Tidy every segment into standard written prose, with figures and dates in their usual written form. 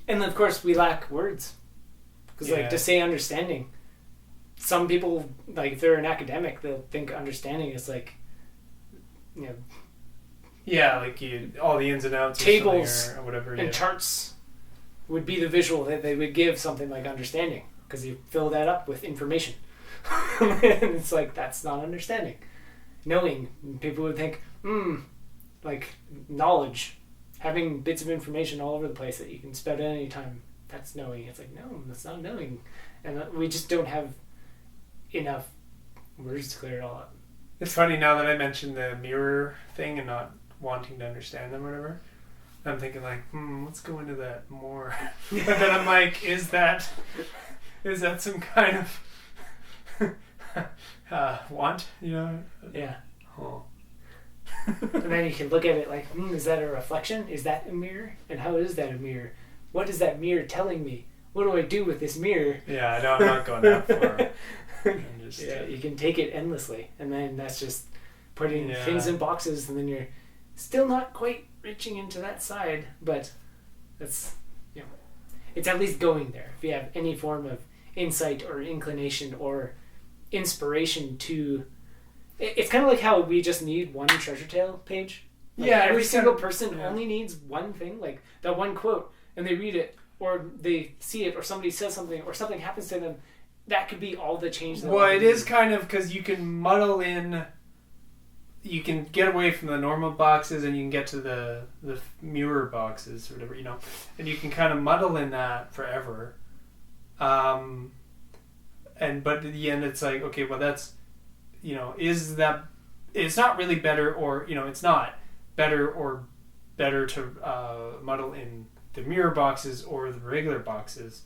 And of course, we lack words. Because, like, to say understanding, some people, like, if they're an academic, they'll think understanding is, like, you know... Yeah, like all the ins and outs tables or whatever. And charts would be the visual that they would give something like understanding. Because you fill that up with information. And it's like, that's not understanding. Knowing. People would think, like, knowledge. Having bits of information all over the place that you can spend at any time. That's knowing. It's like, no, that's not knowing. And we just don't have enough words to clear it all up. It's funny now that I mentioned the mirror thing and not wanting to understand them or whatever. I'm thinking like, let's go into that more. But then I'm like, is that some kind of want? You know? Yeah. Oh. And then you can look at it like, is that a reflection? Is that a mirror? And how is that a mirror? What is that mirror telling me? What do I do with this mirror? Yeah, no, I'm not going that far. You can take it endlessly, and then that's just putting things in boxes, and then you're still not quite reaching into that side, but that's, it's at least going there. If you have any form of insight or inclination or inspiration to... It's kind of like how we just need one Treasure Tale page. Like every single person only needs one thing, like that one quote, and they read it, or they see it, or somebody says something, or something happens to them. That could be all the change. Well, it is kind of because you can muddle in. You can get away from the normal boxes, and you can get to the mirror boxes or whatever, and you can kind of muddle in that forever. But at the end, it's like, okay, well, that's, is that? It's not really better, or it's not better to muddle in the mirror boxes or the regular boxes.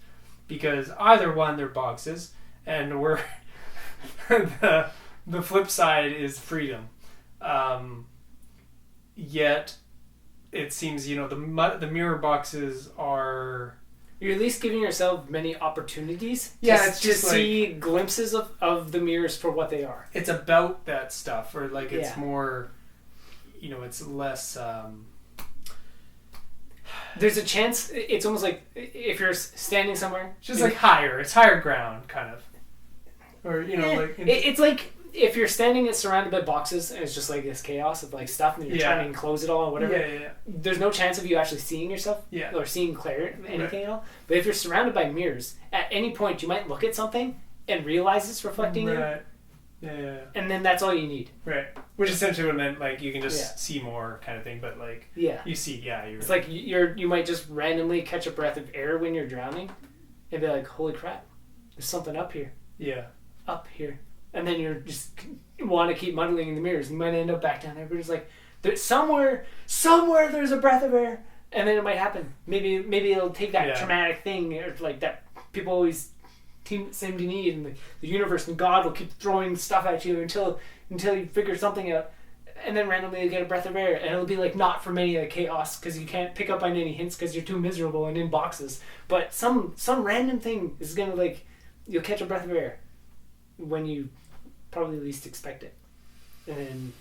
Because either one, they're boxes, and we're the flip side is freedom. Yet, it seems the mirror boxes are. You're at least giving yourself many opportunities. It's to see glimpses of the mirrors for what they are. It's about that stuff, or like it's more. It's less. There's a chance. It's almost like if you're standing somewhere. It's just like higher. It's higher ground, kind of. Or, it's like if you're standing surrounded by boxes and it's just like this chaos of like stuff and you're trying to enclose it all or whatever. Yeah. There's no chance of you actually seeing yourself or seeing anything at all. But if you're surrounded by mirrors, at any point you might look at something and realize it's reflecting you. Yeah. And then that's all you need. Right. Which essentially would meant like you can just see more kind of thing, but like you see, it's like you might just randomly catch a breath of air when you're drowning and be like, holy crap, there's something up here. Yeah. Up here. And then you're just want to keep muddling in the mirrors. You might end up back down there, but it's like there's somewhere there's a breath of air, and then it might happen. Maybe it'll take that traumatic thing or like that people always seem to need, and the universe and God will keep throwing stuff at you until you figure something out, and then randomly you get a breath of air, and it'll be like not from any of the chaos because you can't pick up on any hints because you're too miserable and in boxes. But some random thing is gonna like you'll catch a breath of air when you probably least expect it, and